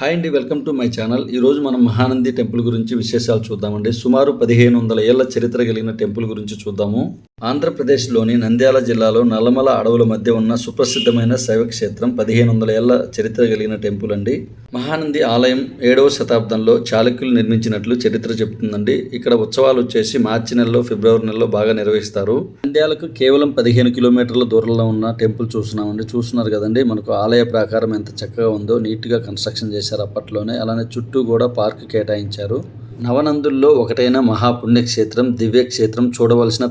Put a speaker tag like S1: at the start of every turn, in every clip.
S1: Hi అండి, welcome to my channel. ఈరోజు మనం మహానంది టెంపుల్ గురించి విశేషాలు చూద్దామండి. సుమారు 1500 ఏళ్ల చరిత్ర కలిగిన టెంపుల్ గురించి చూద్దాము. ఆంధ్రప్రదేశ్లోని నంద్యాల జిల్లాలో నల్లమల అడవుల మధ్య ఉన్న సుప్రసిద్ధమైన శైవ క్షేత్రం 1500 ఏళ్ల చరిత్ర కలిగిన టెంపుల్ అండి. మహానంది ఆలయం 7వ శతాబ్దంలో చాళుక్యులు నిర్మించినట్లు చరిత్ర చెబుతుందండి. ఇక్కడ ఉత్సవాలు వచ్చేసి మార్చి నెలలో, ఫిబ్రవరి నెలలో బాగా నిర్వహిస్తారు. నంద్యాలకు కేవలం 15 కిలోమీటర్ల దూరంలో ఉన్న టెంపుల్ చూస్తున్నామండి. చూస్తున్నారు కదండి, మనకు ఆలయ ప్రాకారం ఎంత చక్కగా ఉందో, నీట్గా కన్స్ట్రక్షన్ చేశారు అప్పట్లోనే. అలానే చుట్టూ కూడా పార్క్ కేటాయించారు. నవనందుల్లో ఒకటైన మహాపుణ్యక్షేత్రం, దివ్యక్షేత్రం,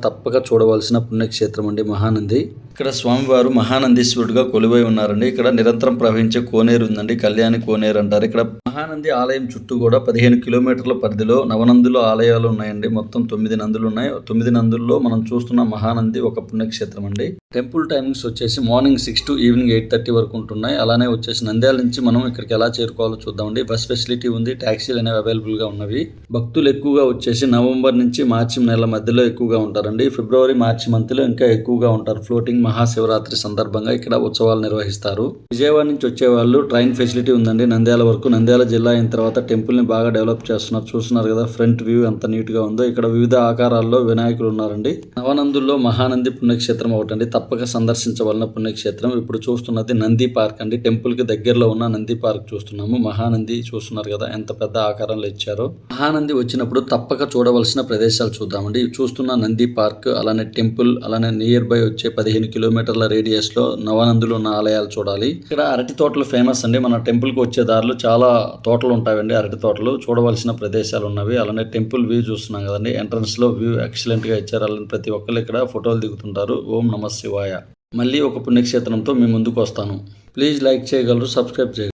S1: తప్పక చూడవలసిన పుణ్యక్షేత్రం అండి మహానంది. ఇక్కడ స్వామివారు మహానందీశ్వరుడుగా కొలువై ఉన్నారండి. ఇక్కడ నిరంతరం ప్రవహించే కోనేరు ఉందండి, కళ్యాణి కోనేరు అంటారు. ఇక్కడ మహానంది ఆలయం చుట్టూ కూడా 15 కిలోమీటర్ల పరిధిలో నవనందుల ఆలయాలు ఉన్నాయండి. మొత్తం 9 నందులు ఉన్నాయి. 9 నందుల్లో మనం చూస్తున్న మహానంది ఒక పుణ్యక్షేత్రం అండి. టెంపుల్ టైమింగ్స్ వచ్చేసి మార్నింగ్ 6 to ఈవినింగ్ 8:30 వరకు ఉంటున్నాయి. అలానే వచ్చేసి నంద్యాల నుంచి మనం ఇక్కడికి ఎలా చేరుకోవాలో చూద్దామండి. బస్ ఫెసిలిటీ ఉంది, ట్యాక్సీలు అనేవి అవైలబుల్గా ఉన్నవి. భక్తులు ఎక్కువగా వచ్చేసి నవంబర్ నుంచి మార్చి నెల మధ్యలో ఎక్కువగా ఉంటారండి. ఫిబ్రవరి, మార్చి మంత్లో ఇంకా ఎక్కువగా ఉంటారు. ఫ్లోటింగ్ మహాశివరాత్రి సందర్భంగా ఇక్కడ ఉత్సవాలు నిర్వహిస్తారు. విజయవాడ నుంచి వచ్చే వాళ్ళు ట్రైన్ ఫెసిలిటీ ఉందండి నంద్యాల వరకు. నంద్యాల జిల్లా అయిన తర్వాత టెంపుల్ ని బాగా డెవలప్ చేస్తున్నారు. చూస్తున్నారు కదా ఫ్రంట్ వ్యూ ఎంత నీట్ గా ఉందో. ఇక్కడ వివిధ ఆకారాల్లో వినాయకులు ఉన్నారండి. నవనందుల్లో మహానంది పుణ్యక్షేత్రం ఒకటండి, తప్పక సందర్శించవలన పుణ్యక్షేత్రం. ఇప్పుడు చూస్తున్నది నంది పార్క్ అండి. టెంపుల్ కి దగ్గరలో ఉన్న నంది పార్క్ చూస్తున్నాము. మహానంది చూస్తున్నారు కదా ఎంత పెద్ద ఆకారంలో ఇచ్చారో. మహానంది వచ్చినప్పుడు తప్పక చూడవలసిన ప్రదేశాలు చూద్దామండి. చూస్తున్న నంది పార్క్, అలానే టెంపుల్, అలానే నియర్ బై వచ్చే 15 కిలోమీటర్ల రేడియస్ లో నవనందులు ఉన్న ఆలయాలు చూడాలి. ఇక్కడ అరటి తోటలు ఫేమస్ అండి. మన టెంపుల్ కి వచ్చే దారిలో చాలా తోటలు ఉంటాయండి, అరటి తోటలు. చూడవలసిన ప్రదేశాలు ఉన్నవి. అలానే టెంపుల్ వ్యూ చూస్తున్నాం కదండి, ఎంట్రన్స్ లో వ్యూ ఎక్సలెంట్ గా ఇచ్చారు. అలానే ప్రతి ఒక్కరు ఇక్కడ ఫోటోలు దిగుతుంటారు. ఓం నమ శివాయ. మళ్ళీ ఒక పుణ్యక్షేత్రంతో మీ ముందుకు వస్తాను. ప్లీజ్ లైక్ చేయగలరు, సబ్స్క్రైబ్ చేయగలరు.